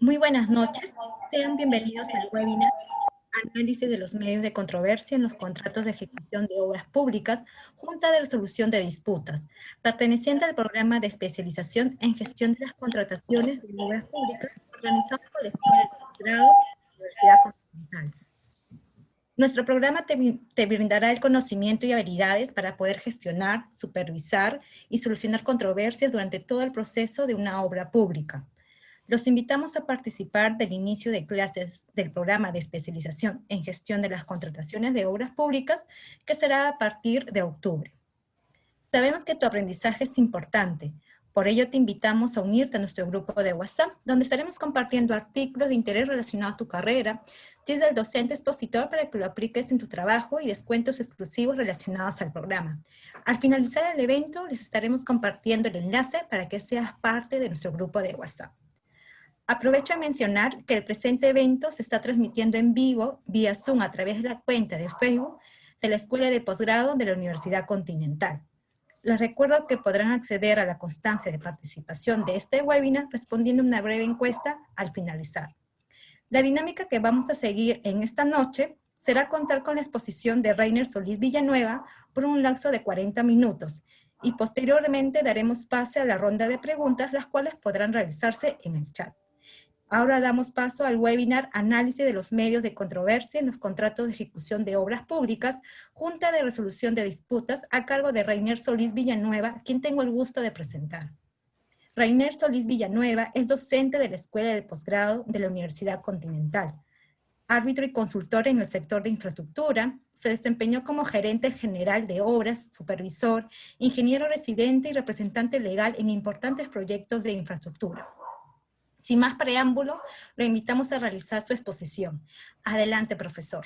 Muy buenas noches. Sean bienvenidos al webinar Análisis de los medios de controversia en los contratos de ejecución de obras públicas, Junta de Resolución de Disputas, perteneciente al programa de especialización en gestión de las contrataciones de obras públicas, organizado por la Escuela de Posgrado de la Universidad Continental. Nuestro programa te brindará el conocimiento y habilidades para poder gestionar, supervisar y solucionar controversias durante todo el proceso de una obra pública. Los invitamos a participar del inicio de clases del programa de especialización en gestión de las contrataciones de obras públicas, que será a partir de octubre. Sabemos que tu aprendizaje es importante, por ello te invitamos a unirte a nuestro grupo de WhatsApp, donde estaremos compartiendo artículos de interés relacionados a tu carrera, tips del docente expositor para que lo apliques en tu trabajo y descuentos exclusivos relacionados al programa. Al finalizar el evento, les estaremos compartiendo el enlace para que seas parte de nuestro grupo de WhatsApp. Aprovecho a mencionar que el presente evento se está transmitiendo en vivo vía Zoom a través de la cuenta de Facebook de la Escuela de Posgrado de la Universidad Continental. Les recuerdo que podrán acceder a la constancia de participación de este webinar respondiendo una breve encuesta al finalizar. La dinámica que vamos a seguir en esta noche será contar con la exposición de Reiner Solís Villanueva por un lapso de 40 minutos y posteriormente daremos pase a la ronda de preguntas, las cuales podrán realizarse en el chat. Ahora damos paso al webinar Análisis de los medios de controversia en los contratos de ejecución de obras públicas, Junta de Resolución de Disputas, a cargo de Reiner Solís Villanueva, a quien tengo el gusto de presentar. Reiner Solís Villanueva es docente de la Escuela de Posgrado de la Universidad Continental. Árbitro y consultor en el sector de infraestructura, se desempeñó como gerente general de obras, supervisor, ingeniero residente y representante legal en importantes proyectos de infraestructura. Sin más preámbulo, lo invitamos a realizar su exposición. Adelante, profesor.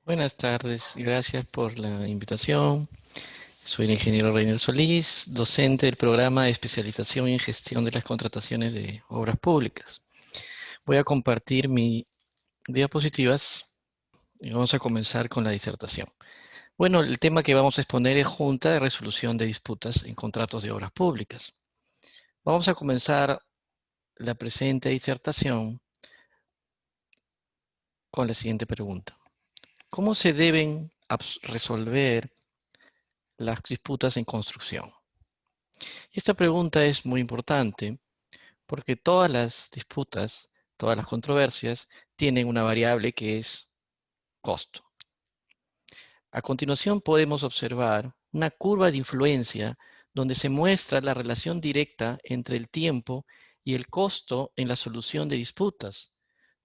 Buenas tardes, gracias por la invitación. Soy el ingeniero Reiner Solís, docente del programa de especialización en gestión de las contrataciones de obras públicas. Voy a compartir mis diapositivas y vamos a comenzar con la disertación. Bueno, el tema que vamos a exponer es Junta de Resolución de Disputas en Contratos de Obras Públicas. Vamos a comenzar la presente disertación con la siguiente pregunta. ¿Cómo se deben resolver las disputas en construcción? Esta pregunta es muy importante porque todas las disputas, todas las controversias, tienen una variable que es costo. A continuación podemos observar una curva de influencia donde se muestra la relación directa entre el tiempo y el costo en la solución de disputas,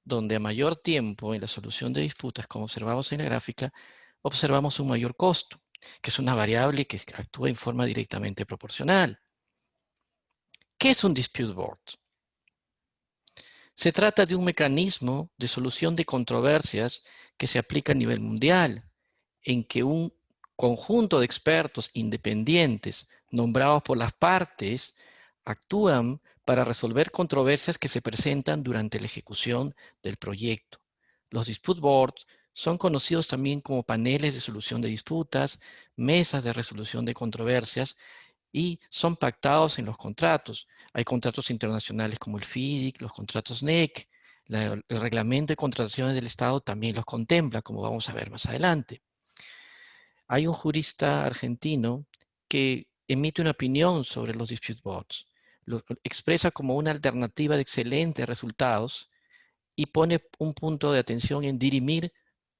donde a mayor tiempo en la solución de disputas, como observamos en la gráfica, observamos un mayor costo, que es una variable que actúa en forma directamente proporcional. ¿Qué es un dispute board? Se trata de un mecanismo de solución de controversias que se aplica a nivel mundial, en que un conjunto de expertos independientes nombrados por las partes actúan para resolver controversias que se presentan durante la ejecución del proyecto. Los dispute boards son conocidos también como paneles de solución de disputas, mesas de resolución de controversias, y son pactados en los contratos. Hay contratos internacionales como el FIDIC, los contratos NEC, el reglamento de contrataciones del Estado también los contempla, como vamos a ver más adelante. Hay un jurista argentino que emite una opinión sobre los dispute boards. Lo expresa como una alternativa de excelentes resultados y pone un punto de atención en dirimir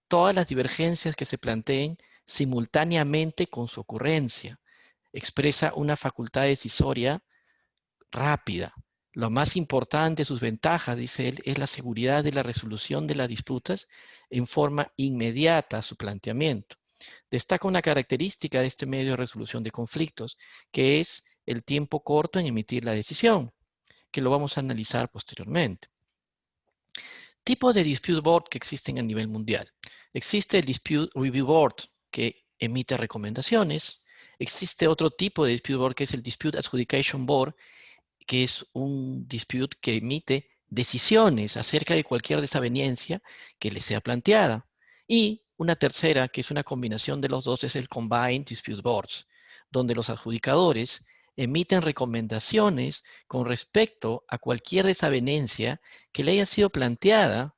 todas las divergencias que se planteen simultáneamente con su ocurrencia. Expresa una facultad decisoria rápida. Lo más importante, sus ventajas, dice él, es la seguridad de la resolución de las disputas en forma inmediata a su planteamiento. Destaca una característica de este medio de resolución de conflictos, que es el tiempo corto en emitir la decisión, que lo vamos a analizar posteriormente. Tipos de dispute board que existen a nivel mundial. Existe el Dispute Review Board, que emite recomendaciones. Existe otro tipo de dispute board, que es el Dispute Adjudication Board, que es un dispute que emite decisiones acerca de cualquier desaveniencia que le sea planteada. Y una tercera, que es una combinación de los dos, es el Combined Dispute Boards, donde los adjudicadores emiten recomendaciones con respecto a cualquier desavenencia que le haya sido planteada,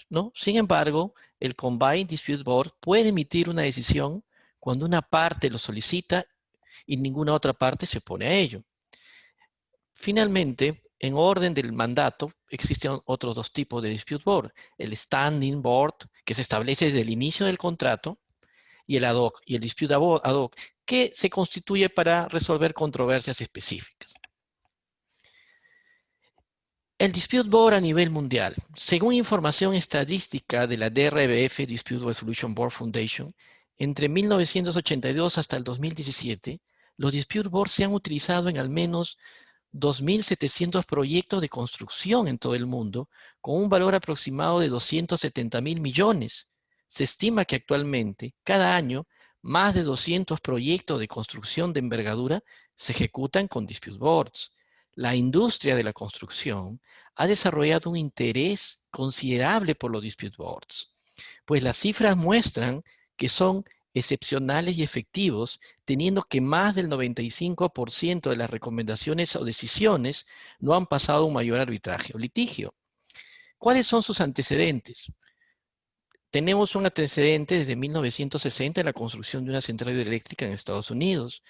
¿no? Sin embargo, el Combined Dispute Board puede emitir una decisión cuando una parte lo solicita y ninguna otra parte se opone a ello. Finalmente, en orden del mandato, existen otros dos tipos de Dispute Board. El Standing Board, que se establece desde el inicio del contrato, y el ad hoc, y el Dispute ad hoc, que se constituye para resolver controversias específicas. El Dispute Board a nivel mundial. Según información estadística de la DRBF, Dispute Resolution Board Foundation, entre 1982 hasta el 2017, los Dispute Boards se han utilizado en al menos 2.700 proyectos de construcción en todo el mundo, con un valor aproximado de 270.000 millones. Se estima que actualmente, cada año, más de 200 proyectos de construcción de envergadura se ejecutan con Dispute Boards. La industria de la construcción ha desarrollado un interés considerable por los Dispute Boards, pues las cifras muestran que son excepcionales y efectivos, teniendo que más del 95% de las recomendaciones o decisiones no han pasado un mayor arbitraje o litigio. ¿Cuáles son sus antecedentes? Tenemos un antecedente desde 1960 en la construcción de una central hidroeléctrica en Estados Unidos.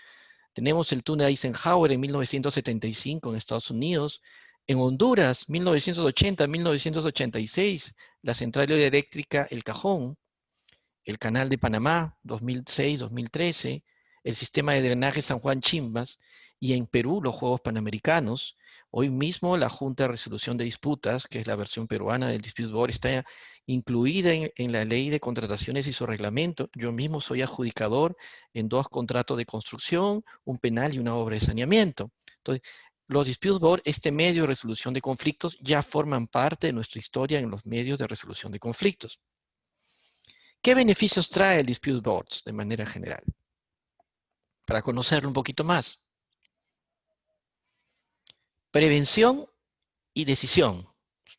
Tenemos el túnel Eisenhower en 1975 en Estados Unidos. En Honduras, 1980-1986, la central hidroeléctrica El Cajón. El Canal de Panamá, 2006-2013, el sistema de drenaje San Juan Chimbas, y en Perú los Juegos Panamericanos. Hoy mismo la Junta de Resolución de Disputas, que es la versión peruana del Dispute Board, está incluida en la ley de contrataciones y su reglamento. Yo mismo soy adjudicador en 2 contratos de construcción, un penal y una obra de saneamiento. Entonces, los Dispute Board, este medio de resolución de conflictos, ya forman parte de nuestra historia en los medios de resolución de conflictos. ¿Qué beneficios trae el Dispute Boards de manera general? Para conocerlo un poquito más. Prevención y decisión,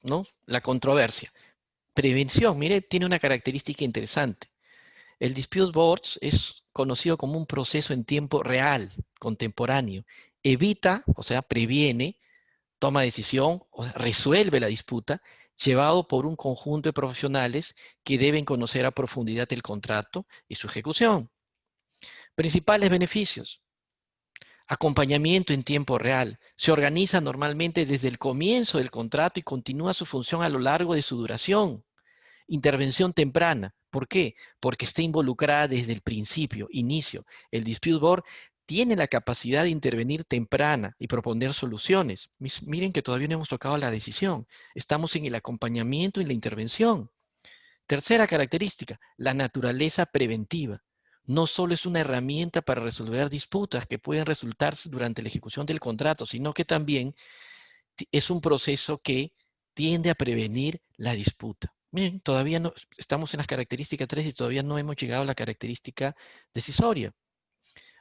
¿no? La controversia. Prevención, mire, tiene una característica interesante. El Dispute Boards es conocido como un proceso en tiempo real, contemporáneo. Evita, o sea, previene, toma decisión, o sea, resuelve la disputa, llevado por un conjunto de profesionales que deben conocer a profundidad el contrato y su ejecución. Principales beneficios. Acompañamiento en tiempo real. Se organiza normalmente desde el comienzo del contrato y continúa su función a lo largo de su duración. Intervención temprana. ¿Por qué? Porque está involucrada desde el principio, inicio. El Dispute Board tiene la capacidad de intervenir temprana y proponer soluciones. Miren que todavía no hemos tocado la decisión. Estamos en el acompañamiento y la intervención. Tercera característica, la naturaleza preventiva. No solo es una herramienta para resolver disputas que pueden resultar durante la ejecución del contrato, sino que también es un proceso que tiende a prevenir la disputa. Miren, todavía no, estamos en las características 3 y todavía no hemos llegado a la característica decisoria.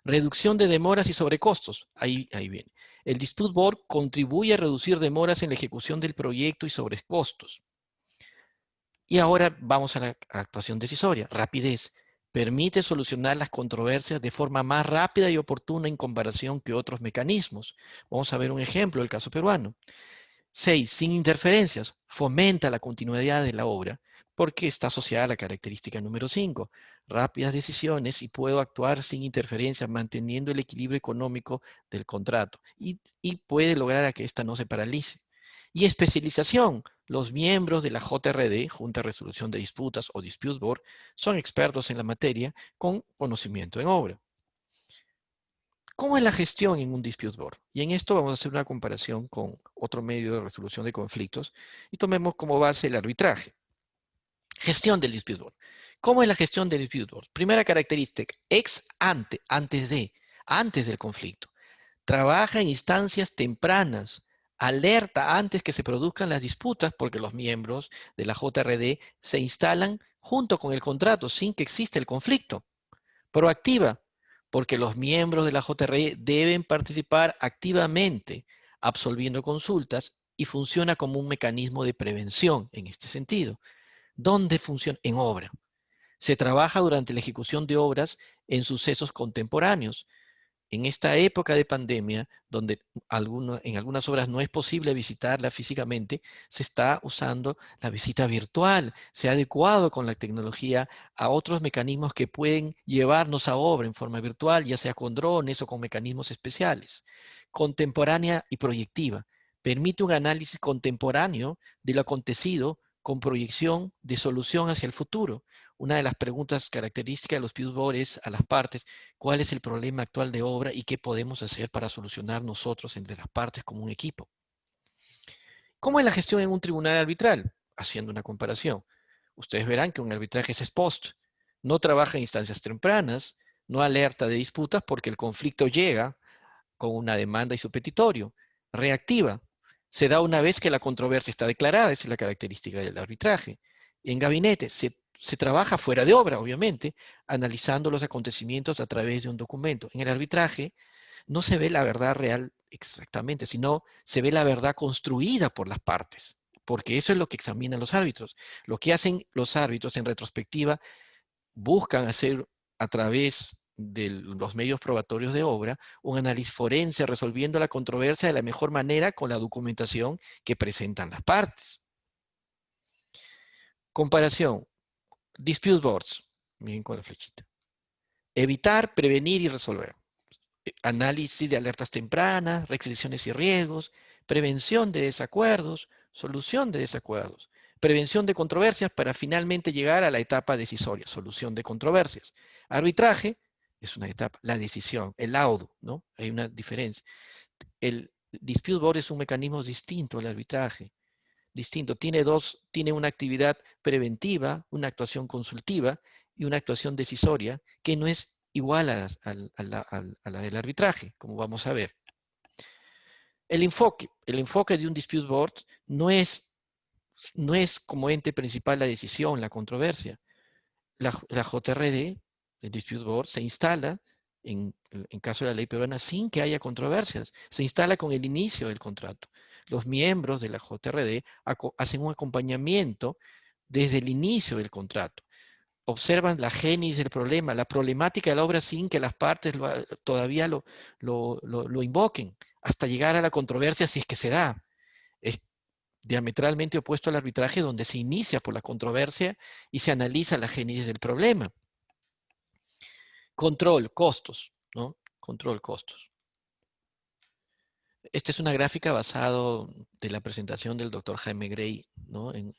Reducción de demoras y sobrecostos. Ahí viene. El Dispute Board contribuye a reducir demoras en la ejecución del proyecto y sobrecostos. Y ahora vamos a la actuación decisoria. Rapidez. Permite solucionar las controversias de forma más rápida y oportuna en comparación que otros mecanismos. Vamos a ver un ejemplo del caso peruano. 6. Sin interferencias. Fomenta la continuidad de la obra porque está asociada a la característica número 5. Rápidas decisiones y puedo actuar sin interferencias manteniendo el equilibrio económico del contrato y puede lograr a que ésta no se paralice. Y especialización. Los miembros de la JRD, Junta de Resolución de Disputas o Dispute Board, son expertos en la materia con conocimiento en obra. ¿Cómo es la gestión en un Dispute Board? Y en esto vamos a hacer una comparación con otro medio de resolución de conflictos y tomemos como base el arbitraje. Gestión del Dispute Board. ¿Cómo es la gestión del Dispute Board? Primera característica, ex ante, antes del conflicto. Trabaja en instancias tempranas, alerta antes que se produzcan las disputas porque los miembros de la JRD se instalan junto con el contrato sin que exista el conflicto. Proactiva, porque los miembros de la JRD deben participar activamente absolviendo consultas y funciona como un mecanismo de prevención en este sentido. ¿Dónde funciona? En obra. Se trabaja durante la ejecución de obras en sucesos contemporáneos. En esta época de pandemia, donde en algunas obras no es posible visitarla físicamente, se está usando la visita virtual. Se ha adecuado con la tecnología a otros mecanismos que pueden llevarnos a obra en forma virtual, ya sea con drones o con mecanismos especiales. Contemporánea y proyectiva. Permite un análisis contemporáneo de lo acontecido con proyección de solución hacia el futuro. Una de las preguntas características de los Pew es a las partes: ¿cuál es el problema actual de obra y qué podemos hacer para solucionar nosotros entre las partes como un equipo? ¿Cómo es la gestión en un tribunal arbitral? Haciendo una comparación. Ustedes verán que un arbitraje es ex post. No trabaja en instancias tempranas, no alerta de disputas porque el conflicto llega con una demanda y su petitorio. Reactiva. Se da una vez que la controversia está declarada, esa es la característica del arbitraje. En gabinete se trabaja fuera de obra, obviamente, analizando los acontecimientos a través de un documento. En el arbitraje no se ve la verdad real exactamente, sino se ve la verdad construida por las partes, porque eso es lo que examinan los árbitros. Lo que hacen los árbitros en retrospectiva buscan hacer a través de los medios probatorios de obra un análisis forense resolviendo la controversia de la mejor manera con la documentación que presentan las partes. Comparación. Dispute boards. Miren con la flechita. Evitar, prevenir y resolver. Análisis de alertas tempranas, restricciones y riesgos, prevención de desacuerdos, solución de desacuerdos, prevención de controversias para finalmente llegar a la etapa decisoria, solución de controversias. Arbitraje es una etapa, la decisión, el laudo, ¿no? Hay una diferencia. El dispute board es un mecanismo distinto al arbitraje, distinto. Tiene una actividad preventiva, una actuación consultiva y una actuación decisoria que no es igual a la del arbitraje, como vamos a ver. El enfoque de un dispute board no es como ente principal la decisión, la controversia. La JRD, el dispute board, se instala en caso de la ley peruana sin que haya controversias. Se instala con el inicio del contrato. Los miembros de la JRD hacen un acompañamiento desde el inicio del contrato. Observan la génesis del problema, la problemática de la obra sin que las partes todavía lo invoquen, hasta llegar a la controversia si es que se da. Es diametralmente opuesto al arbitraje, donde se inicia por la controversia y se analiza la génesis del problema. Control, costos, ¿no? Control, costos. Esta es una gráfica basada de la presentación del doctor Jaime Gray, ¿no? en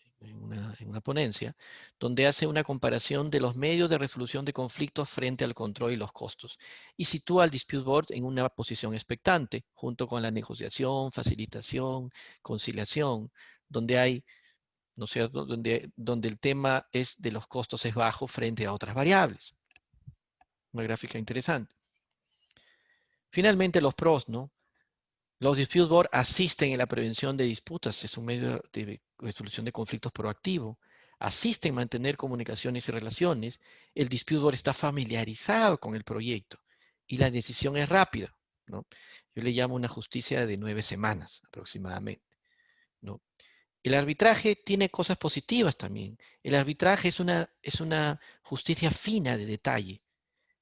una ponencia, donde hace una comparación de los medios de resolución de conflictos frente al control y los costos, y sitúa al dispute board en una posición expectante, junto con la negociación, facilitación, conciliación, donde hay, ¿no es cierto?, donde el tema de los costos es bajo frente a otras variables. Una gráfica interesante. Finalmente, los pros, ¿no? Los dispute board asisten en la prevención de disputas, es un medio de resolución de conflictos proactivo, asisten en mantener comunicaciones y relaciones, el dispute board está familiarizado con el proyecto y la decisión es rápida, ¿no? Yo le llamo una justicia de 9 semanas aproximadamente, ¿no? El arbitraje tiene cosas positivas también. El arbitraje es una justicia fina de detalle.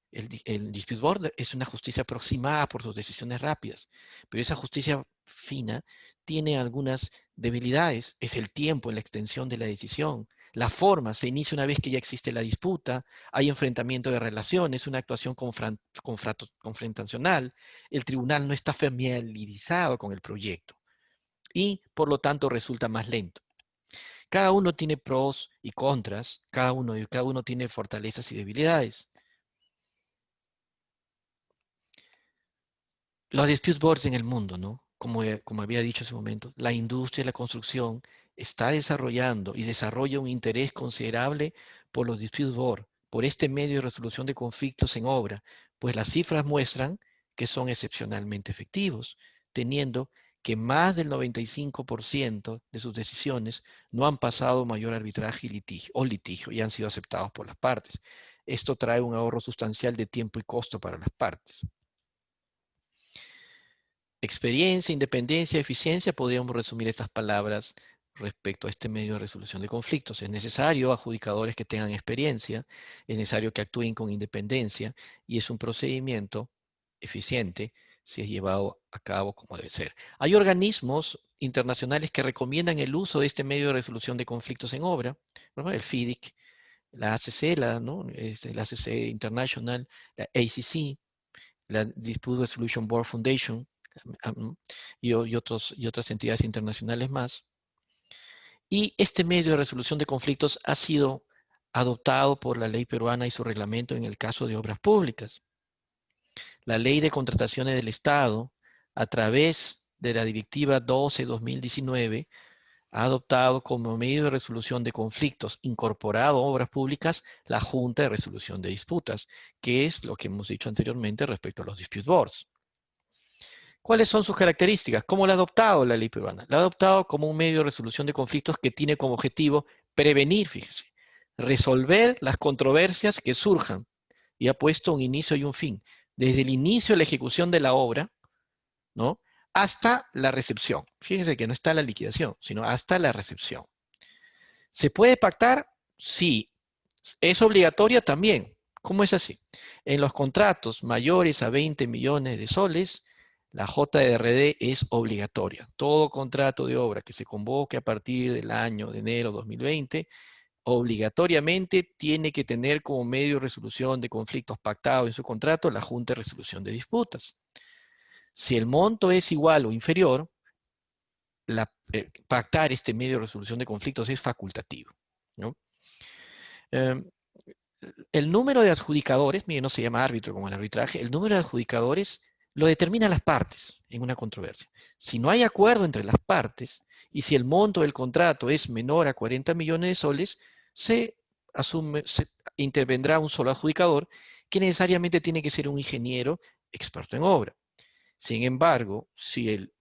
El dispute board es una justicia aproximada por sus decisiones rápidas, pero esa justicia fina tiene algunas debilidades. Es el tiempo en la extensión de la decisión. La forma se inicia una vez que ya existe la disputa, hay enfrentamiento de relaciones, una actuación confrontacional, el tribunal no está familiarizado con el proyecto y por lo tanto resulta más lento. Cada uno tiene pros y contras, cada uno tiene fortalezas y debilidades. Los dispute boards en el mundo, ¿no? Como había dicho hace un momento, la industria de la construcción está desarrollando y desarrolla un interés considerable por los dispute boards, por este medio de resolución de conflictos en obra, pues las cifras muestran que son excepcionalmente efectivos, teniendo que más del 95% de sus decisiones no han pasado mayor arbitraje o litigio y han sido aceptados por las partes. Esto trae un ahorro sustancial de tiempo y costo para las partes. Experiencia, independencia, eficiencia, podríamos resumir estas palabras respecto a este medio de resolución de conflictos. Es necesario adjudicadores que tengan experiencia, es necesario que actúen con independencia y es un procedimiento eficiente si es llevado a cabo como debe ser. Hay organismos internacionales que recomiendan el uso de este medio de resolución de conflictos en obra, por ejemplo, el FIDIC, la ACC, la ACC International, la ACC, la Dispute Resolution Board Foundation, y otras entidades internacionales más. Y este medio de resolución de conflictos ha sido adoptado por la ley peruana y su reglamento en el caso de obras públicas. La ley de contrataciones del Estado, a través de la Directiva 12-2019, ha adoptado como medio de resolución de conflictos incorporado a obras públicas la Junta de Resolución de Disputas, que es lo que hemos dicho anteriormente respecto a los dispute boards. ¿Cuáles son sus características? ¿Cómo la ha adoptado la ley peruana? La ha adoptado como un medio de resolución de conflictos que tiene como objetivo prevenir, fíjese, resolver las controversias que surjan, y ha puesto un inicio y un fin, desde el inicio de la ejecución de la obra, ¿no?, hasta la recepción. Fíjense que no está la liquidación, sino hasta la recepción. ¿Se puede pactar? Sí. ¿Es obligatoria? También. ¿Cómo es así? En los contratos mayores a 20 millones de soles, la JRD es obligatoria. Todo contrato de obra que se convoque a partir del año de enero 2020, obligatoriamente tiene que tener como medio de resolución de conflictos pactado en su contrato la Junta de Resolución de Disputas. Si el monto es igual o inferior, pactar este medio de resolución de conflictos es facultativo, ¿no? El número de adjudicadores, mire, no se llama árbitro como el arbitraje, el número de adjudicadores lo determinan las partes en una controversia. Si no hay acuerdo entre las partes y si el monto del contrato es menor a 40 millones de soles, se intervendrá un solo adjudicador que necesariamente tiene que ser un ingeniero experto en obra. Sin embargo, si el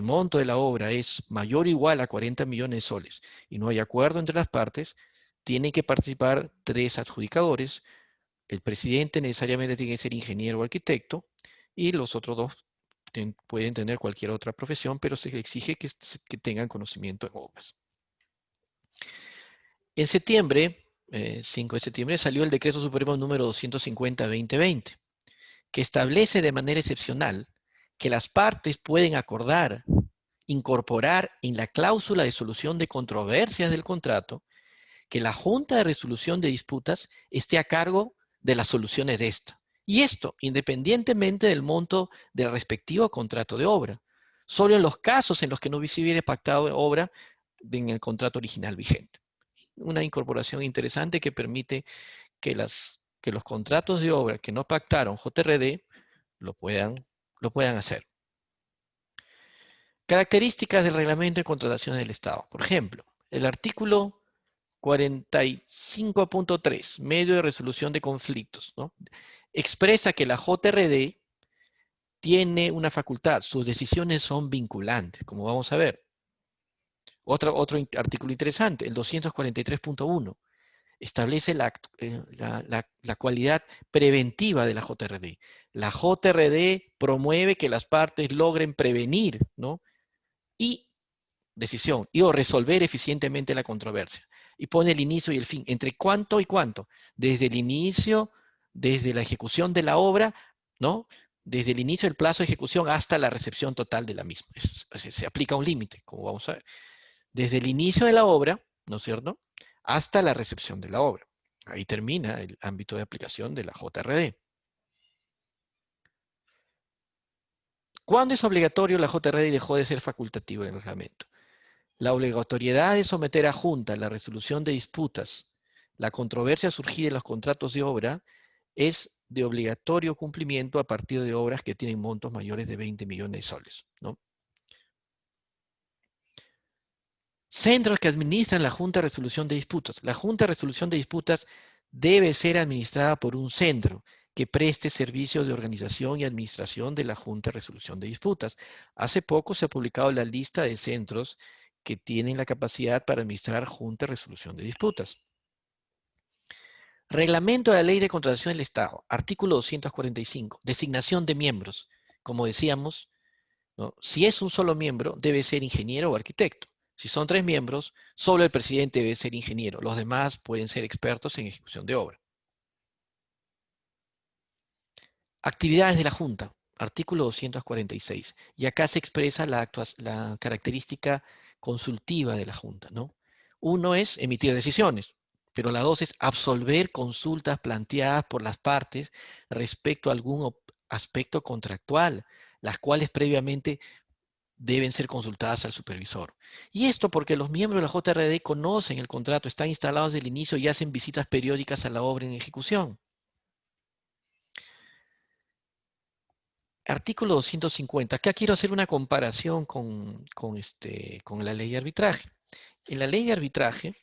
monto de la obra es mayor o igual a 40 millones de soles y no hay acuerdo entre las partes, tienen que participar 3 adjudicadores. El presidente necesariamente tiene que ser ingeniero o arquitecto y los otros 2 pueden tener cualquier otra profesión, pero se exige que tengan conocimiento en obras. En septiembre, 5 de septiembre, salió el Decreto Supremo número 250/2020, que establece de manera excepcional que las partes pueden acordar incorporar en la cláusula de solución de controversias del contrato que la Junta de Resolución de Disputas esté a cargo de las soluciones de esta. Y esto, independientemente del monto del respectivo contrato de obra. Solo en los casos en los que no se hubiera pactado obra en el contrato original vigente. Una incorporación interesante que permite que los contratos de obra que no pactaron JRD lo puedan hacer. Características del reglamento de contrataciones del Estado. Por ejemplo, el artículo 45.3, medio de resolución de conflictos, ¿no?, expresa que la JRD tiene una facultad, sus decisiones son vinculantes, como vamos a ver. Otro artículo interesante, el 243.1, establece la cualidad preventiva de la JRD. La JRD promueve que las partes logren prevenir, ¿no?, o resolver eficientemente la controversia. Y pone el inicio y el fin. ¿Entre cuánto y cuánto? Desde el inicio, desde la ejecución de la obra, ¿no?, desde el inicio del plazo de ejecución hasta la recepción total de la misma. Se aplica un límite, como vamos a ver. Desde el inicio de la obra, ¿no es cierto?, hasta la recepción de la obra. Ahí termina el ámbito de aplicación de la JRD. ¿Cuándo es obligatorio la JRD y dejó de ser facultativo en el reglamento? La obligatoriedad de someter a Junta la resolución de disputas, la controversia surgida en los contratos de obra, es de obligatorio cumplimiento a partir de obras que tienen montos mayores de 20 millones de soles, ¿no? Centros que administran la Junta de Resolución de Disputas. La Junta de Resolución de Disputas debe ser administrada por un centro que preste servicios de organización y administración de la Junta de Resolución de Disputas. Hace poco se ha publicado la lista de centros que tienen la capacidad para administrar Junta de Resolución de Disputas. Reglamento de la Ley de Contratación del Estado, artículo 245, designación de miembros. Como decíamos, ¿no?, si es un solo miembro, debe ser ingeniero o arquitecto. Si son 3 miembros, solo el presidente debe ser ingeniero. Los demás pueden ser expertos en ejecución de obra. Actividades de la Junta, artículo 246. Y acá se expresa la característica consultiva de la Junta, ¿no? Uno es emitir decisiones, pero la dos es absolver consultas planteadas por las partes respecto a algún aspecto contractual, las cuales previamente deben ser consultadas al supervisor. Y esto porque los miembros de la JRD conocen el contrato, están instalados desde el inicio y hacen visitas periódicas a la obra en ejecución. Artículo 250. Acá quiero hacer una comparación con la ley de arbitraje. En la ley de arbitraje,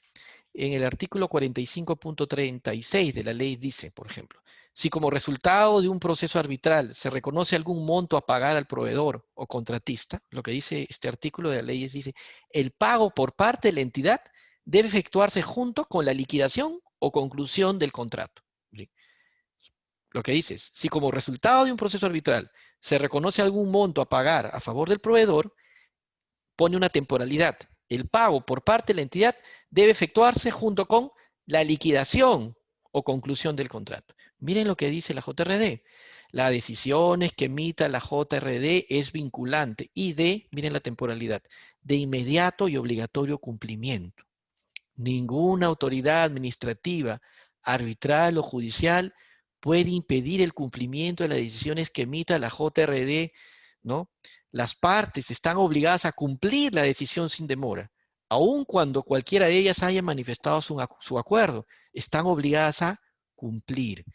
en el artículo 45.36 de la ley dice, por ejemplo, si como resultado de un proceso arbitral se reconoce algún monto a pagar al proveedor o contratista, lo que dice este artículo de la ley dice, el pago por parte de la entidad debe efectuarse junto con la liquidación o conclusión del contrato. ¿Sí? Lo que dice es, si como resultado de un proceso arbitral se reconoce algún monto a pagar a favor del proveedor, pone una temporalidad. El pago por parte de la entidad debe efectuarse junto con la liquidación o conclusión del contrato. Miren lo que dice la JRD. Las decisiones que emita la JRD es vinculante y miren la temporalidad, de inmediato y obligatorio cumplimiento. Ninguna autoridad administrativa, arbitral o judicial puede impedir el cumplimiento de las decisiones que emita la JRD, ¿no? Las partes están obligadas a cumplir la decisión sin demora, aun cuando cualquiera de ellas haya manifestado su acuerdo, están obligadas a cumplir.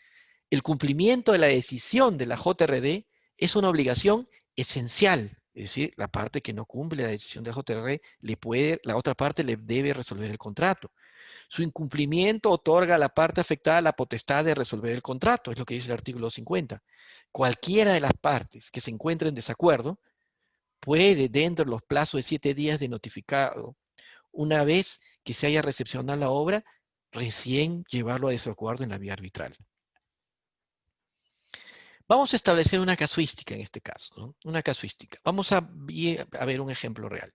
El cumplimiento de la decisión de la JRD es una obligación esencial, es decir, la parte que no cumple la decisión de la JRD, la otra parte le debe resolver el contrato. Su incumplimiento otorga a la parte afectada la potestad de resolver el contrato, es lo que dice el artículo 50. Cualquiera de las partes que se encuentre en desacuerdo puede, dentro de los plazos de 7 días de notificado, una vez que se haya recepcionado la obra, recién llevarlo a desacuerdo en la vía arbitral. Vamos a establecer una casuística en este caso, ¿no? Una casuística. Vamos a ver un ejemplo real.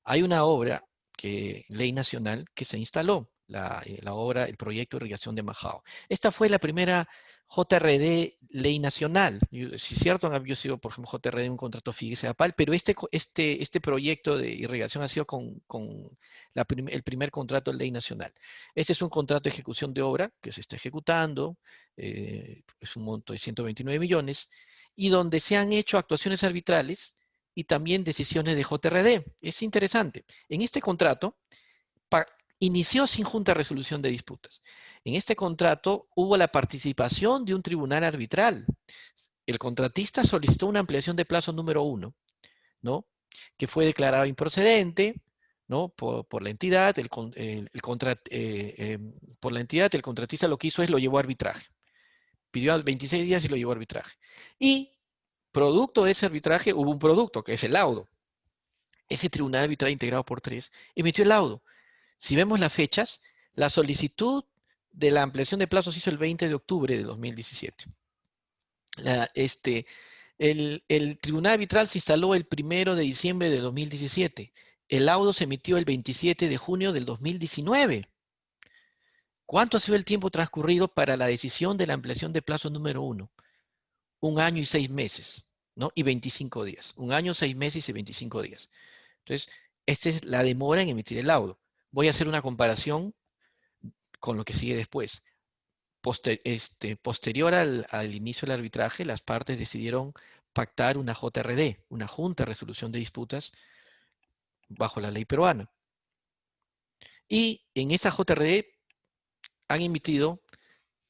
Hay una obra, ley nacional, que se instaló, la obra, el proyecto de irrigación de Majao. Esta fue la primera JRD ley nacional. Si es cierto, han habido sido, por ejemplo, JRD un contrato FIGSE-APAL, pero este proyecto de irrigación ha sido con el primer contrato de ley nacional. Este es un contrato de ejecución de obra que se está ejecutando, es un monto de 129 millones, y donde se han hecho actuaciones arbitrales y también decisiones de JRD. Es interesante. En este contrato, inició sin junta de resolución de disputas. En este contrato hubo la participación de un tribunal arbitral. El contratista solicitó una ampliación de plazo número 1, ¿no? Que fue declarado improcedente, ¿no? Por la entidad, por la entidad, el contratista lo que hizo es lo llevó a arbitraje. Pidió 26 días y lo llevó a arbitraje. Y producto de ese arbitraje hubo un producto, que es el laudo. Ese tribunal arbitral integrado por 3 emitió el laudo. Si vemos las fechas, la solicitud de la ampliación de plazos se hizo el 20 de octubre de 2017. El tribunal arbitral se instaló el 1 de diciembre de 2017. El laudo se emitió el 27 de junio del 2019. ¿Cuánto ha sido el tiempo transcurrido para la decisión de la ampliación de plazo número 1? 1 año y 6 meses, ¿no? Y 25 días. 1 año, 6 meses y 25 días. Entonces, esta es la demora en emitir el laudo. Voy a hacer una comparación con lo que sigue después. Posterior al inicio del arbitraje, las partes decidieron pactar una JRD, una Junta de Resolución de Disputas, bajo la ley peruana. Y en esa JRD han emitido,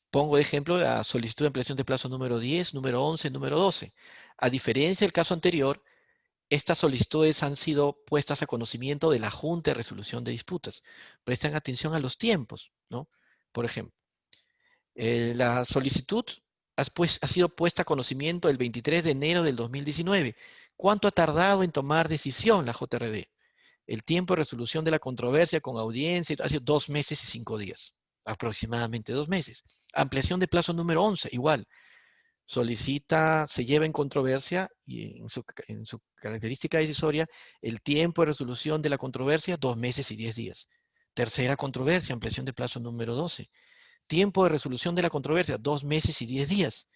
pongo de ejemplo, la solicitud de ampliación de plazo número 10, número 11, número 12. A diferencia del caso anterior, estas solicitudes han sido puestas a conocimiento de la Junta de Resolución de Disputas. Prestan atención a los tiempos, ¿no? Por ejemplo, la solicitud ha sido puesta a conocimiento el 23 de enero del 2019. ¿Cuánto ha tardado en tomar decisión la JRD? El tiempo de resolución de la controversia con audiencia ha sido 2 meses y 5 días, aproximadamente 2 meses. Ampliación de plazo número 11, igual. Se lleva en controversia y en su característica decisoria el tiempo de resolución de la controversia, 2 meses y 10 días. Tercera controversia, ampliación de plazo número 12. Tiempo de resolución de la controversia, 2 meses y 10 días.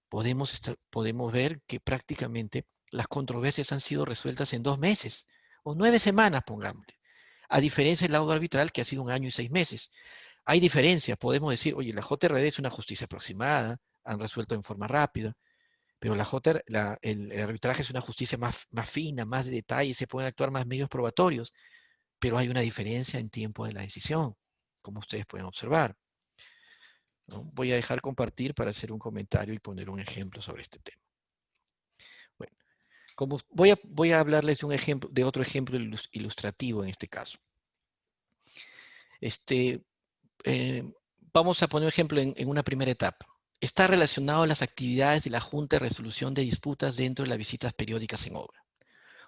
podemos ver que prácticamente las controversias han sido resueltas en 2 meses, o 9 semanas, pongámosle. A diferencia del laudo arbitral, que ha sido 1 año y 6 meses. Hay diferencias, podemos decir, oye, la JRD es una justicia aproximada, han resuelto en forma rápida, pero el arbitraje es una justicia más fina, más de detalle, se pueden actuar más medios probatorios, pero hay una diferencia en tiempo de la decisión, como ustedes pueden observar, ¿no? Voy a dejar compartir para hacer un comentario y poner un ejemplo sobre este tema. Bueno, voy a hablarles de otro ejemplo ilustrativo en este caso. Eh, vamos a poner un ejemplo en una primera etapa. Está relacionado a las actividades de la Junta de Resolución de Disputas dentro de las visitas periódicas en obra.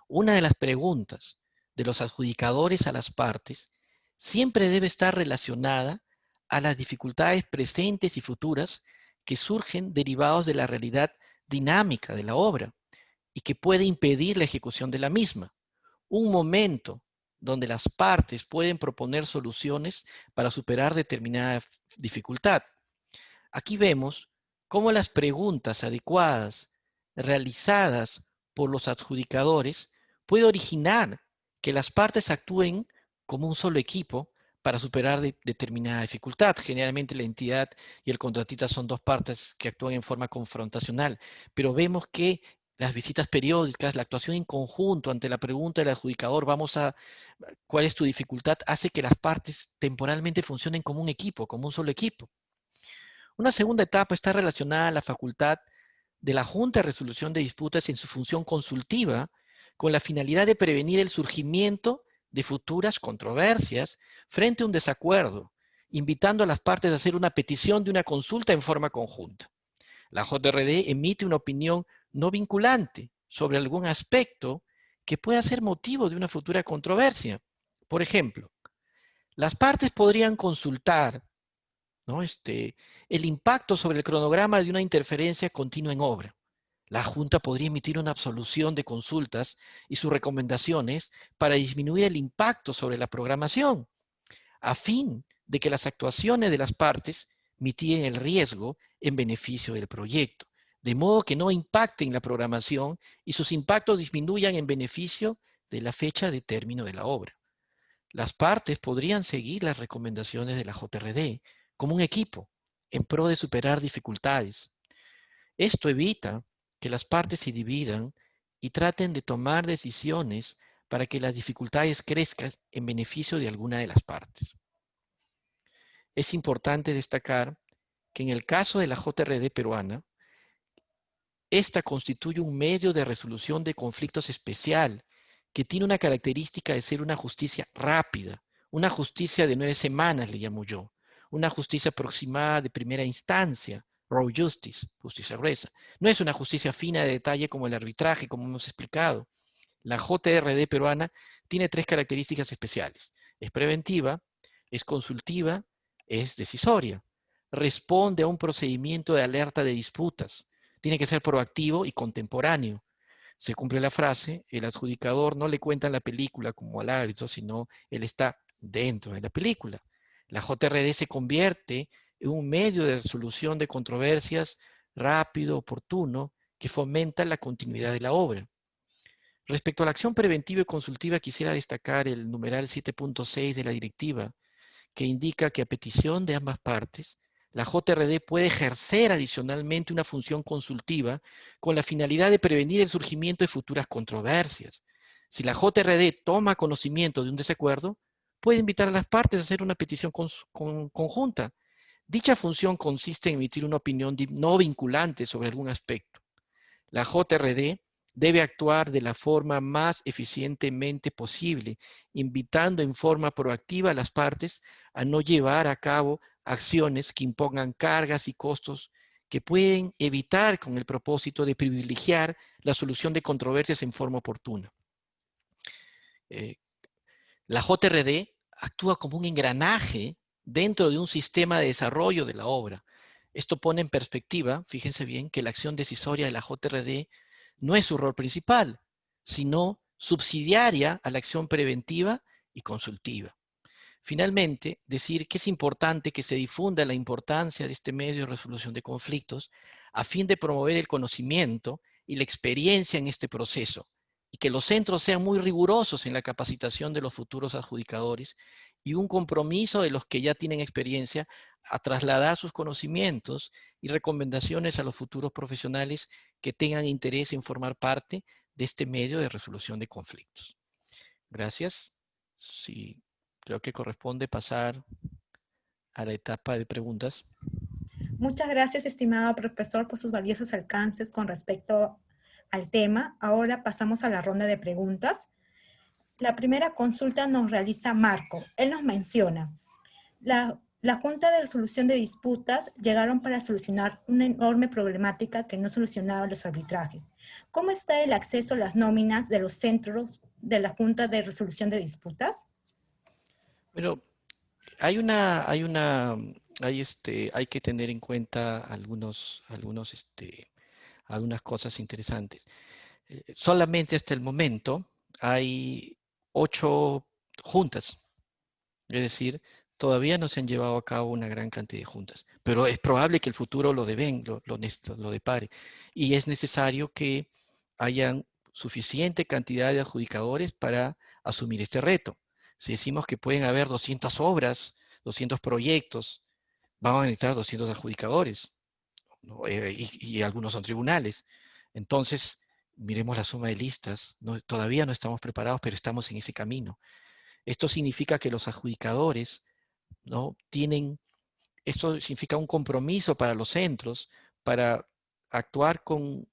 Una de las preguntas de los adjudicadores a las partes siempre debe estar relacionada a las dificultades presentes y futuras que surgen derivados de la realidad dinámica de la obra y que puede impedir la ejecución de la misma. Un momento donde las partes pueden proponer soluciones para superar determinada dificultad. Aquí vemos cómo las preguntas adecuadas realizadas por los adjudicadores puede originar que las partes actúen como un solo equipo para superar determinada dificultad. Generalmente la entidad y el contratista son 2 partes que actúan en forma confrontacional, pero vemos que las visitas periódicas, la actuación en conjunto ante la pregunta del adjudicador, ¿cuál es tu dificultad?, hace que las partes temporalmente funcionen como un equipo, como un solo equipo. Una segunda etapa está relacionada a la facultad de la Junta de Resolución de Disputas en su función consultiva, con la finalidad de prevenir el surgimiento de futuras controversias frente a un desacuerdo, invitando a las partes a hacer una petición de una consulta en forma conjunta. La JRD emite una opinión no vinculante sobre algún aspecto que pueda ser motivo de una futura controversia. Por ejemplo, las partes podrían consultar, ¿no?, el impacto sobre el cronograma de una interferencia continua en obra. La Junta podría emitir una absolución de consultas y sus recomendaciones para disminuir el impacto sobre la programación, a fin de que las actuaciones de las partes mitiguen el riesgo en beneficio del proyecto, de modo que no impacten la programación y sus impactos disminuyan en beneficio de la fecha de término de la obra. Las partes podrían seguir las recomendaciones de la JRD como un equipo en pro de superar dificultades. Esto evita que las partes se dividan y traten de tomar decisiones para que las dificultades crezcan en beneficio de alguna de las partes. Es importante destacar que en el caso de la JRD peruana, esta constituye un medio de resolución de conflictos especial que tiene una característica de ser una justicia rápida, una justicia de 9 semanas, le llamo yo, una justicia aproximada de primera instancia, raw justice, justicia gruesa. No es una justicia fina de detalle como el arbitraje, como hemos explicado. La JRD peruana tiene 3 características especiales. Es preventiva, es consultiva, es decisoria. Responde a un procedimiento de alerta de disputas. Tiene que ser proactivo y contemporáneo. Se cumple la frase, el adjudicador no le cuenta la película como al árbitro, sino él está dentro de la película. La JRD se convierte en un medio de resolución de controversias rápido, oportuno, que fomenta la continuidad de la obra. Respecto a la acción preventiva y consultiva, quisiera destacar el numeral 7.6 de la directiva, que indica que a petición de ambas partes, la JRD puede ejercer adicionalmente una función consultiva con la finalidad de prevenir el surgimiento de futuras controversias. Si la JRD toma conocimiento de un desacuerdo, puede invitar a las partes a hacer una petición conjunta. Dicha función consiste en emitir una opinión no vinculante sobre algún aspecto. La JRD debe actuar de la forma más eficientemente posible, invitando en forma proactiva a las partes a no llevar a cabo acciones que impongan cargas y costos que pueden evitar con el propósito de privilegiar la solución de controversias en forma oportuna. La JRD actúa como un engranaje dentro de un sistema de desarrollo de la obra. Esto pone en perspectiva, fíjense bien, que la acción decisoria de la JRD no es su rol principal, sino subsidiaria a la acción preventiva y consultiva. Finalmente, decir que es importante que se difunda la importancia de este medio de resolución de conflictos a fin de promover el conocimiento y la experiencia en este proceso, y que los centros sean muy rigurosos en la capacitación de los futuros adjudicadores y un compromiso de los que ya tienen experiencia a trasladar sus conocimientos y recomendaciones a los futuros profesionales que tengan interés en formar parte de este medio de resolución de conflictos. Gracias. Sí, creo que corresponde pasar a la etapa de preguntas. Muchas gracias, estimado profesor, por sus valiosos alcances con respecto al tema. Ahora pasamos a la ronda de preguntas. La primera consulta nos realiza Marco. Él nos menciona, la Junta de Resolución de Disputas llegaron para solucionar una enorme problemática que no solucionaba los arbitrajes. ¿Cómo está el acceso a las nóminas de los centros de la Junta de Resolución de Disputas? Pero hay que tener en cuenta algunas cosas interesantes. Solamente hasta el momento hay 8 juntas, es decir, todavía no se han llevado a cabo una gran cantidad de juntas, pero es probable que el futuro lo depare, y es necesario que hayan suficiente cantidad de adjudicadores para asumir este reto. Si decimos que pueden haber 200 obras, 200 proyectos, vamos a necesitar 200 adjudicadores, ¿no? Y algunos son tribunales. Entonces, miremos la suma de listas. Todavía no estamos preparados, pero estamos en ese camino. Esto significa que los adjudicadores, ¿no? Esto significa un compromiso para los centros para actuar con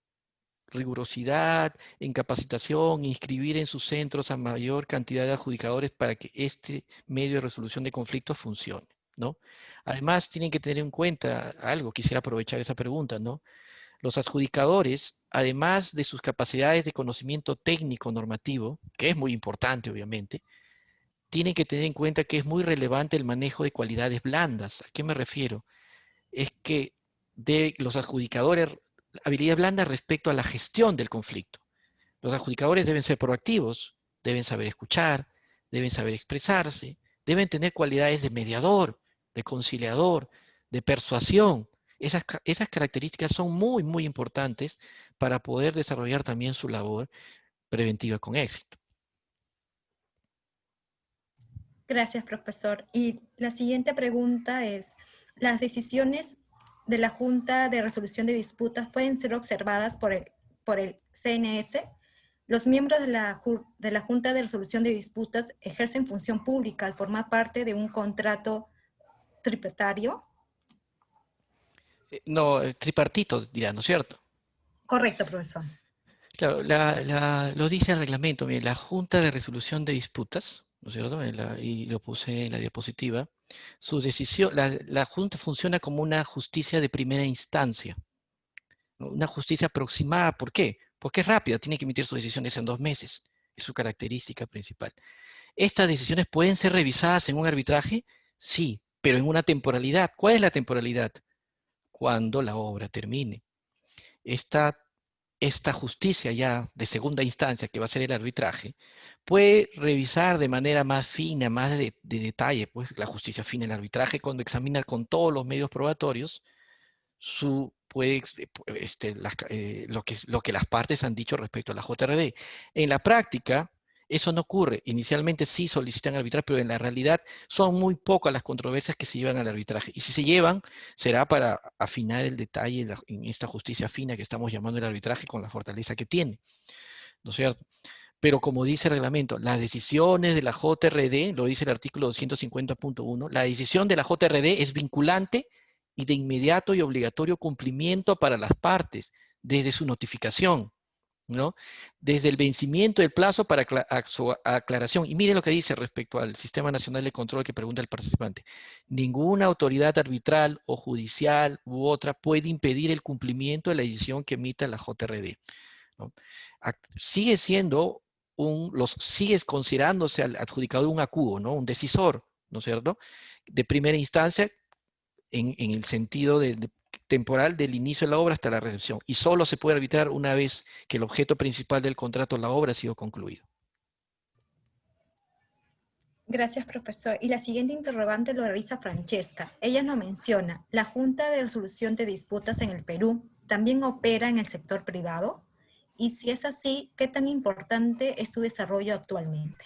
rigurosidad, en capacitación, inscribir en sus centros a mayor cantidad de adjudicadores para que este medio de resolución de conflictos funcione, ¿no? Además, tienen que tener en cuenta algo, quisiera aprovechar esa pregunta, ¿no? Los adjudicadores, además de sus capacidades de conocimiento técnico normativo, que es muy importante, obviamente, tienen que tener en cuenta que es muy relevante el manejo de cualidades blandas. ¿A qué me refiero? Es que de los adjudicadores, habilidad blanda respecto a la gestión del conflicto. Los adjudicadores deben ser proactivos, deben saber escuchar, deben saber expresarse, deben tener cualidades de mediador, de conciliador, de persuasión. Esas características son muy, muy importantes para poder desarrollar también su labor preventiva con éxito. Gracias, profesor. Y la siguiente pregunta es, ¿las decisiones de la Junta de Resolución de Disputas pueden ser observadas por el CNS? Los miembros de la Junta de Resolución de Disputas ejercen función pública al formar parte de un contrato tributario. No, tripartito dirá, ¿no es cierto? Correcto, profesor. Claro, lo dice el reglamento, mire, la Junta de Resolución de Disputas, ¿no es cierto? Y lo puse en la diapositiva. Su decisión, la Junta funciona como una justicia de primera instancia, ¿no? Una justicia aproximada. ¿Por qué? Porque es rápida, tiene que emitir sus decisiones en 2 meses. Es su característica principal. ¿Estas decisiones pueden ser revisadas en un arbitraje? Sí, pero en una temporalidad. ¿Cuál es la temporalidad? Cuando la obra termine. Esta justicia ya de segunda instancia, que va a ser el arbitraje, puede revisar de manera más fina, más de detalle, pues la justicia fina, el arbitraje, cuando examina con todos los medios probatorios lo que las partes han dicho respecto a la JRD. En la práctica, eso no ocurre. Inicialmente sí solicitan arbitraje, pero en la realidad son muy pocas las controversias que se llevan al arbitraje. Y si se llevan, será para afinar el detalle en esta justicia fina que estamos llamando el arbitraje con la fortaleza que tiene, ¿no es cierto? Pero como dice el reglamento, las decisiones de la JRD, lo dice el artículo 250.1, la decisión de la JRD es vinculante y de inmediato y obligatorio cumplimiento para las partes, desde su notificación, ¿no? Desde el vencimiento del plazo para aclaración. Y miren lo que dice respecto al Sistema Nacional de Control que pregunta el participante. Ninguna autoridad arbitral o judicial u otra puede impedir el cumplimiento de la decisión que emita la JRD, ¿no? Sigue siendo sigue considerándose al adjudicador un acuo, ¿no? Un decisor, ¿no es cierto? De primera instancia, en el sentido temporal del inicio de la obra hasta la recepción. Y solo se puede arbitrar una vez que el objeto principal del contrato, la obra, ha sido concluido. Gracias, profesor. Y la siguiente interrogante lo realiza Francesca. Ella nos menciona, la Junta de Resolución de Disputas en el Perú también opera en el sector privado? Y si es así, ¿qué tan importante es su desarrollo actualmente?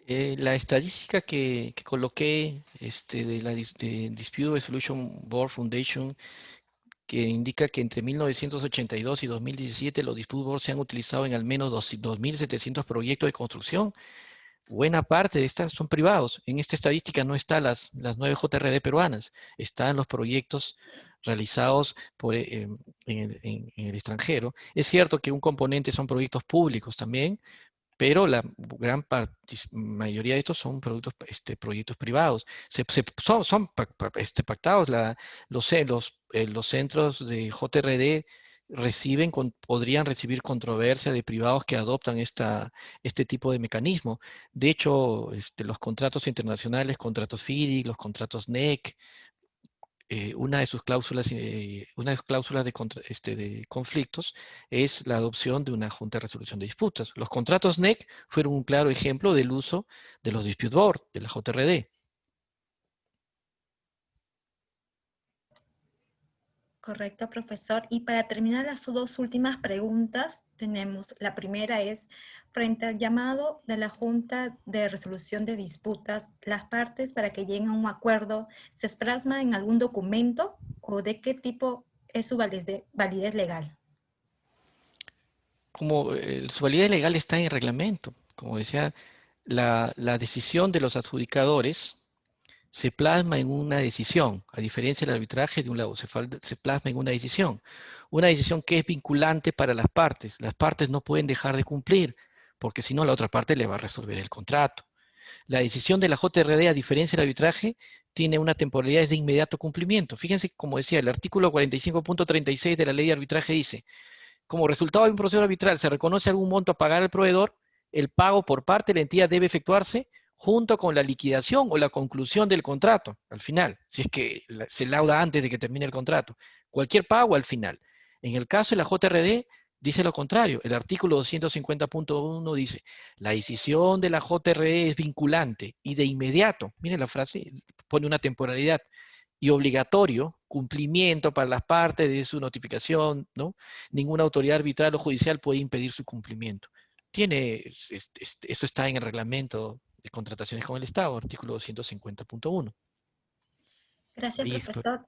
La estadística que coloqué de de Dispute Resolution Board Foundation, que indica que entre 1982 y 2017 los Dispute Boards se han utilizado en al menos 2.700 proyectos de construcción. Buena parte de estas son privados. En esta estadística no están las 9 JRD peruanas, están los proyectos realizados en el extranjero. Es cierto que un componente son proyectos públicos también, pero la gran mayoría de estos son proyectos privados. Son pactados. Los centros de JRD podrían recibir controversia de privados que adoptan este tipo de mecanismo. De hecho, los contratos internacionales, contratos FIDIC, los contratos NEC, una de sus cláusulas de conflictos es la adopción de una junta de resolución de disputas. Los contratos NEC fueron un claro ejemplo del uso de los dispute board, de la JRD. Correcto, profesor. Y para terminar las dos últimas preguntas, tenemos, la primera es, frente al llamado de la Junta de Resolución de Disputas, ¿las partes para que lleguen a un acuerdo se plasma en algún documento o de qué tipo es su validez legal? Como su validez legal está en el reglamento, como decía, la decisión de los adjudicadores se plasma en una decisión, a diferencia del arbitraje de un lado, se plasma en una decisión que es vinculante para las partes. Las partes no pueden dejar de cumplir, porque si no la otra parte le va a resolver el contrato. La decisión de la JRD, a diferencia del arbitraje, tiene una temporalidad de inmediato cumplimiento. Fíjense, como decía, el artículo 45.36 de la ley de arbitraje dice: como resultado de un proceso arbitral se reconoce algún monto a pagar al proveedor, el pago por parte de la entidad debe efectuarse junto con la liquidación o la conclusión del contrato, al final, si es que se lauda antes de que termine el contrato. Cualquier pago al final. En el caso de la JRD, dice lo contrario. El artículo 250.1 dice: la decisión de la JRD es vinculante y de inmediato, miren la frase, pone una temporalidad, y obligatorio cumplimiento para las partes de su notificación, ¿no? Ninguna autoridad arbitral o judicial puede impedir su cumplimiento. Eso está en el reglamento de contrataciones con el Estado, artículo 250.1. Gracias, Ahí profesor.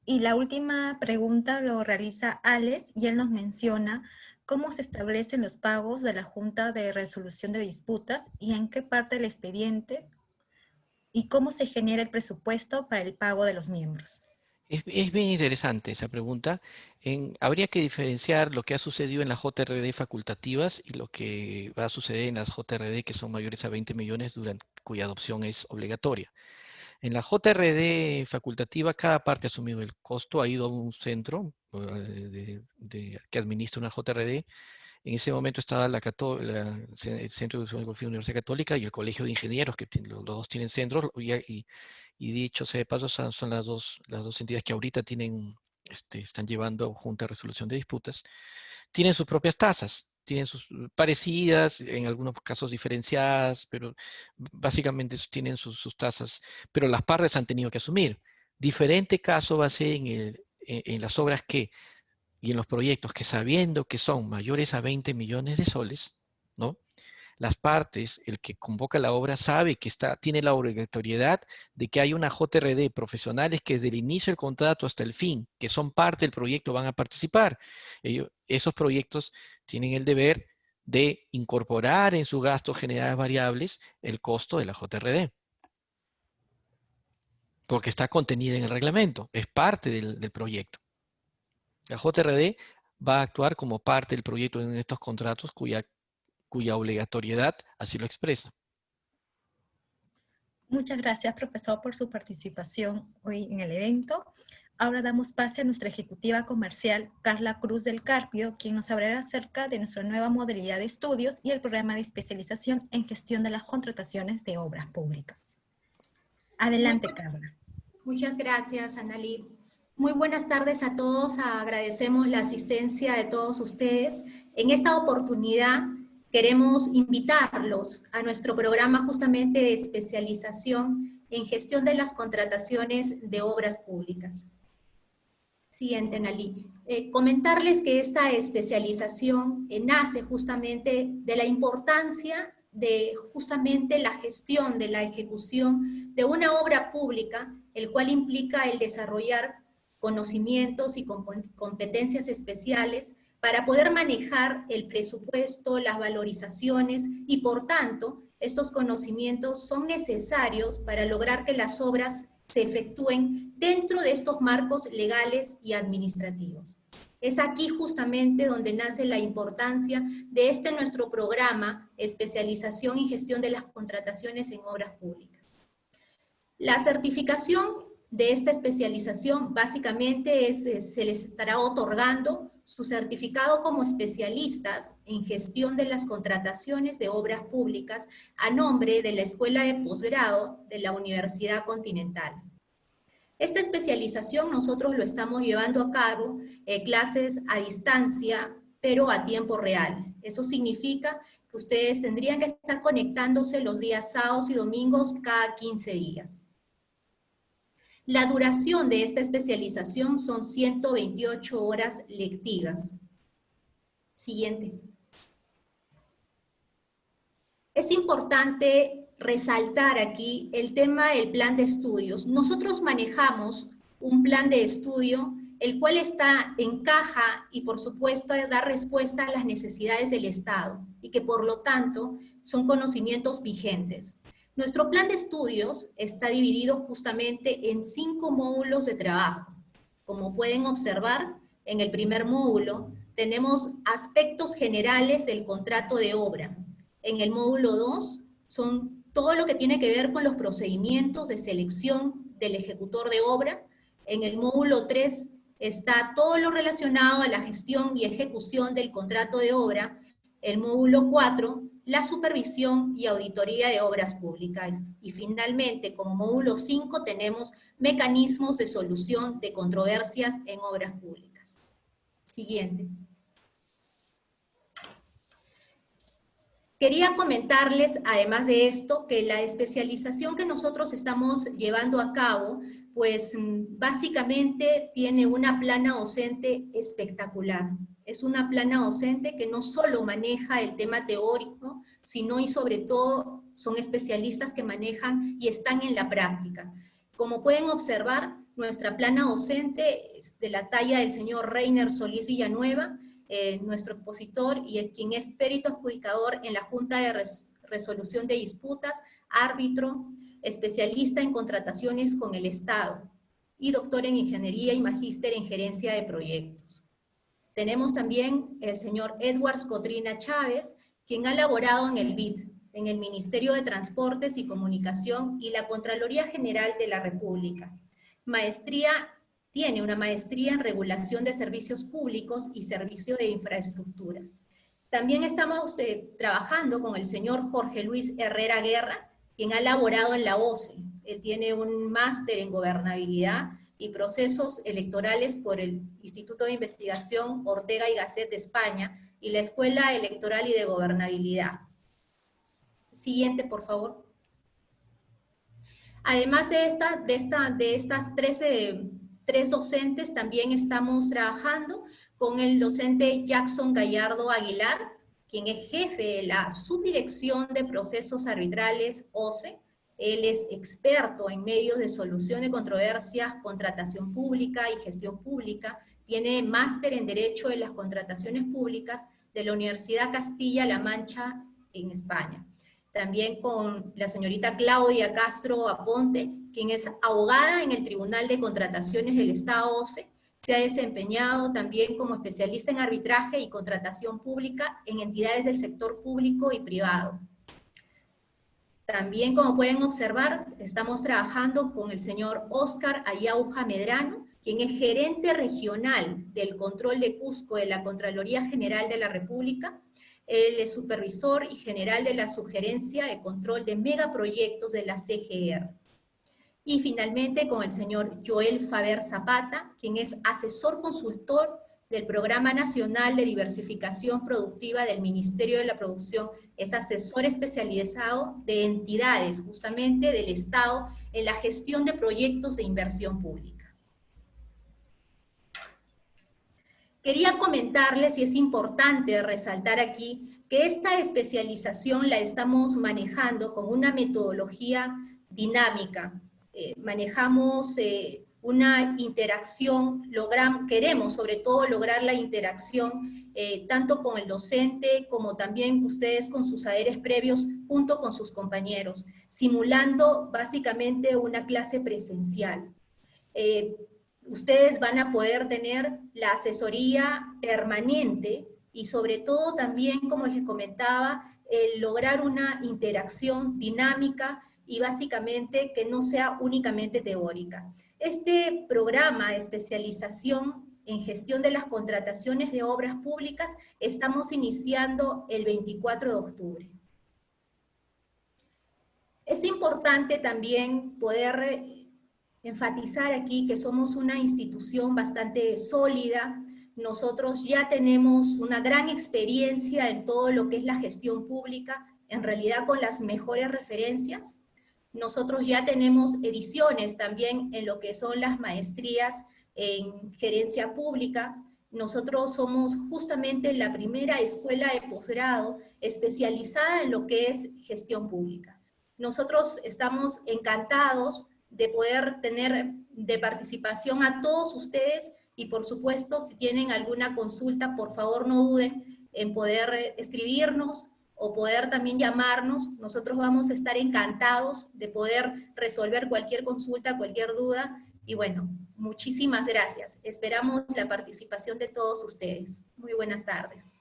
Y la última pregunta lo realiza Alex y él nos menciona cómo se establecen los pagos de la Junta de Resolución de Disputas y en qué parte del expediente y cómo se genera el presupuesto para el pago de los miembros. es bien interesante esa pregunta. Habría que diferenciar lo que ha sucedido en las JRD facultativas y lo que va a suceder en las JRD que son mayores a 20 millones, cuya adopción es obligatoria. En la JRD facultativa, cada parte ha asumido el costo, ha ido a un centro que administra una JRD. En ese momento estaba el Centro de Educación de Golfía Universidad Católica y el Colegio de Ingenieros, que los dos tienen centros, y dicho sea de paso, son las dos entidades que ahorita están llevando junta de resolución de disputas. Tienen sus propias tasas, tienen sus parecidas, en algunos casos diferenciadas, pero básicamente tienen sus tasas, pero las partes han tenido que asumir. Diferente caso va a ser en las obras y en los proyectos que, sabiendo que son mayores a 20 millones de soles, ¿no? Las partes, el que convoca la obra sabe que tiene la obligatoriedad de que hay una JRD, profesionales que desde el inicio del contrato hasta el fin, que son parte del proyecto, van a participar. Esos proyectos tienen el deber de incorporar en sus gastos generales variables el costo de la JRD, porque está contenida en el reglamento, es parte del proyecto. La JRD va a actuar como parte del proyecto en estos contratos cuya obligatoriedad así lo expresa. Muchas gracias, profesor, por su participación hoy en el evento. Ahora damos pase a nuestra ejecutiva comercial, Carla Cruz del Carpio, quien nos hablará acerca de nuestra nueva modalidad de estudios y el programa de especialización en gestión de las contrataciones de obras públicas. Adelante, Carla. Muchas gracias, Analí. Muy buenas tardes a todos. Agradecemos la asistencia de todos ustedes. En esta oportunidad queremos invitarlos a nuestro programa justamente de especialización en gestión de las contrataciones de obras públicas. Siguiente, Nalí. Comentarles que esta especialización nace justamente de la importancia de justamente la gestión, de la ejecución de una obra pública, el cual implica el desarrollar conocimientos y competencias especiales para poder manejar el presupuesto, las valorizaciones y, por tanto, estos conocimientos son necesarios para lograr que las obras se efectúen dentro de estos marcos legales y administrativos. Es aquí justamente donde nace la importancia de nuestro programa Especialización y Gestión de las Contrataciones en Obras Públicas. La certificación de esta especialización básicamente se les estará otorgando su certificado como especialistas en gestión de las contrataciones de obras públicas a nombre de la Escuela de Posgrado de la Universidad Continental. Esta especialización nosotros lo estamos llevando a cabo, clases a distancia, pero a tiempo real. Eso significa que ustedes tendrían que estar conectándose los días sábados y domingos cada 15 días. La duración de esta especialización son 128 horas lectivas. Siguiente. Es importante resaltar aquí el tema del plan de estudios. Nosotros manejamos un plan de estudio el cual encaja y por supuesto da respuesta a las necesidades del Estado y que por lo tanto son conocimientos vigentes. Nuestro plan de estudios está dividido justamente en 5 módulos de trabajo. Como pueden observar, en el primer módulo tenemos aspectos generales del contrato de obra. En el módulo 2 son todo lo que tiene que ver con los procedimientos de selección del ejecutor de obra. En el módulo 3 está todo lo relacionado a la gestión y ejecución del contrato de obra. El módulo 4, la supervisión y auditoría de obras públicas. Y finalmente, como módulo 5, tenemos mecanismos de solución de controversias en obras públicas. Siguiente. Quería comentarles, además de esto, que la especialización que nosotros estamos llevando a cabo, pues básicamente tiene una plana docente espectacular. Es una plana docente que no solo maneja el tema teórico, sino y sobre todo son especialistas que manejan y están en la práctica. Como pueden observar, nuestra plana docente es de la talla del señor Reiner Solís Villanueva, nuestro expositor y quien es perito adjudicador en la Junta de Resolución de Disputas, árbitro, especialista en contrataciones con el Estado y doctor en Ingeniería y magíster en Gerencia de Proyectos. Tenemos también el señor Edwards Cotrina Chávez, quien ha laborado en el BID, en el Ministerio de Transportes y Comunicación y la Contraloría General de la República. Tiene una maestría en Regulación de Servicios Públicos y Servicio de Infraestructura. También estamos trabajando con el señor Jorge Luis Herrera Guerra, quien ha laborado en la OCE. Él tiene un máster en Gobernabilidad y Procesos Electorales por el Instituto de Investigación Ortega y Gasset de España y la Escuela Electoral y de Gobernabilidad. Siguiente, por favor. Además de estas tres docentes, también estamos trabajando con el docente Jackson Gallardo Aguilar, quien es jefe de la Subdirección de Procesos Arbitrales OCE. Él es experto en medios de solución de controversias, contratación pública y gestión pública. Tiene máster en Derecho de las Contrataciones Públicas de la Universidad Castilla-La Mancha en España. También con la señorita Claudia Castro Aponte, quien es abogada en el Tribunal de Contrataciones del Estado OCE. Se ha desempeñado también como especialista en arbitraje y contratación pública en entidades del sector público y privado. También, como pueden observar, estamos trabajando con el señor Óscar Ayauja Medrano, quien es gerente regional del control de Cusco de la Contraloría General de la República. Él es supervisor y general de la Subgerencia de Control de Megaproyectos de la CGR. Y finalmente con el señor Joel Faber Zapata, quien es asesor consultor del Programa Nacional de Diversificación Productiva del Ministerio de la Producción. Es asesor especializado de entidades justamente del Estado en la gestión de proyectos de inversión pública. Quería comentarles, y es importante resaltar aquí, que esta especialización la estamos manejando con una metodología dinámica. Manejamos una interacción, queremos sobre todo lograr la interacción tanto con el docente como también ustedes con sus saberes previos junto con sus compañeros, simulando básicamente una clase presencial. Ustedes van a poder tener la asesoría permanente y sobre todo también, como les comentaba, lograr una interacción dinámica y básicamente que no sea únicamente teórica. Este programa de especialización en gestión de las contrataciones de obras públicas estamos iniciando el 24 de octubre. Es importante también poder enfatizar aquí que somos una institución bastante sólida. Nosotros ya tenemos una gran experiencia en todo lo que es la gestión pública, en realidad con las mejores referencias. Nosotros ya tenemos ediciones también en lo que son las maestrías en gerencia pública. Nosotros somos justamente la primera escuela de posgrado especializada en lo que es gestión pública. Nosotros estamos encantados de poder tener de participación a todos ustedes y por supuesto si tienen alguna consulta por favor no duden en poder escribirnos o poder también llamarnos. Nosotros vamos a estar encantados de poder resolver cualquier consulta, cualquier duda y bueno, muchísimas gracias. Esperamos la participación de todos ustedes. Muy buenas tardes.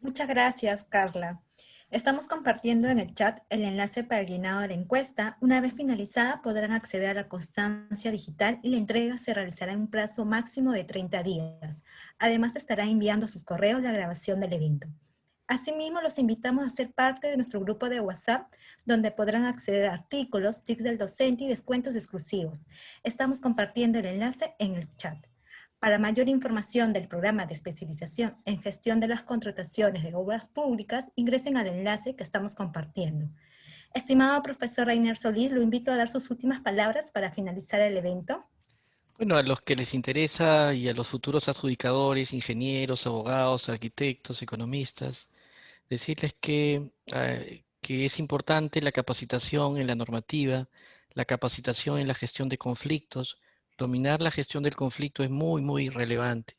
Muchas gracias, Carla. Estamos compartiendo en el chat el enlace para el llenado de la encuesta. Una vez finalizada, podrán acceder a la constancia digital y la entrega se realizará en un plazo máximo de 30 días. Además, estará enviando a sus correos la grabación del evento. Asimismo, los invitamos a ser parte de nuestro grupo de WhatsApp, donde podrán acceder a artículos, tips del docente y descuentos exclusivos. Estamos compartiendo el enlace en el chat. Para mayor información del programa de especialización en gestión de las contrataciones de obras públicas, ingresen al enlace que estamos compartiendo. Estimado profesor Reiner Solís, lo invito a dar sus últimas palabras para finalizar el evento. Bueno, a los que les interesa y a los futuros adjudicadores, ingenieros, abogados, arquitectos, economistas, decirles que es importante la capacitación en la normativa, la capacitación en la gestión de conflictos. Dominar la gestión del conflicto es muy relevante.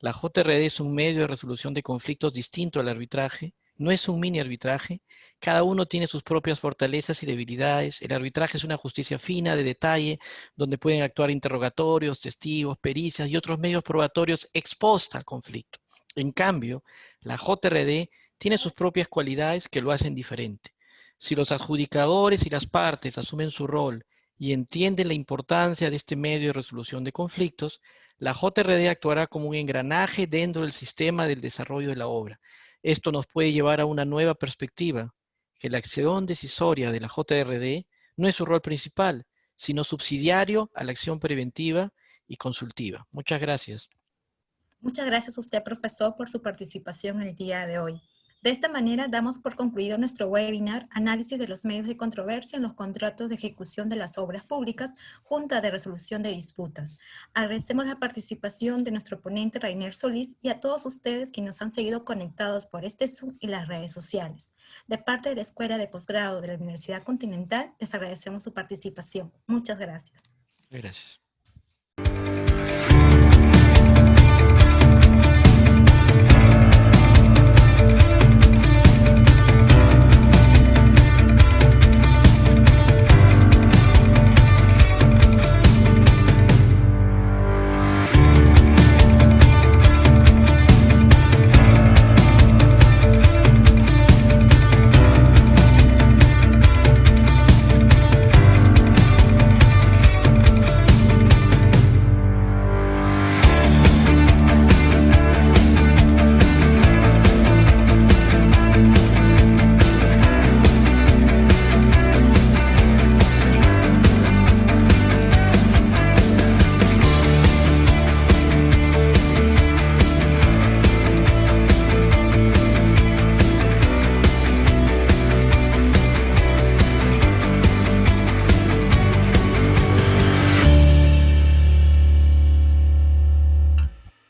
La JRD es un medio de resolución de conflictos distinto al arbitraje, no es un mini arbitraje, cada uno tiene sus propias fortalezas y debilidades. El arbitraje es una justicia fina, de detalle, donde pueden actuar interrogatorios, testigos, pericias y otros medios probatorios ex post al conflicto. En cambio, la JRD tiene sus propias cualidades que lo hacen diferente. Si los adjudicadores y las partes asumen su rol y entienden la importancia de este medio de resolución de conflictos, la JRD actuará como un engranaje dentro del sistema del desarrollo de la obra. Esto nos puede llevar a una nueva perspectiva, que la acción decisoria de la JRD no es su rol principal, sino subsidiario a la acción preventiva y consultiva. Muchas gracias. Muchas gracias a usted, profesor, por su participación el día de hoy. De esta manera, damos por concluido nuestro webinar Análisis de los medios de controversia en los contratos de ejecución de las obras públicas, Junta de Resolución de Disputas. Agradecemos la participación de nuestro ponente Reiner Solís y a todos ustedes que nos han seguido conectados por este Zoom y las redes sociales. De parte de la Escuela de Posgrado de la Universidad Continental, les agradecemos su participación. Muchas gracias. Gracias.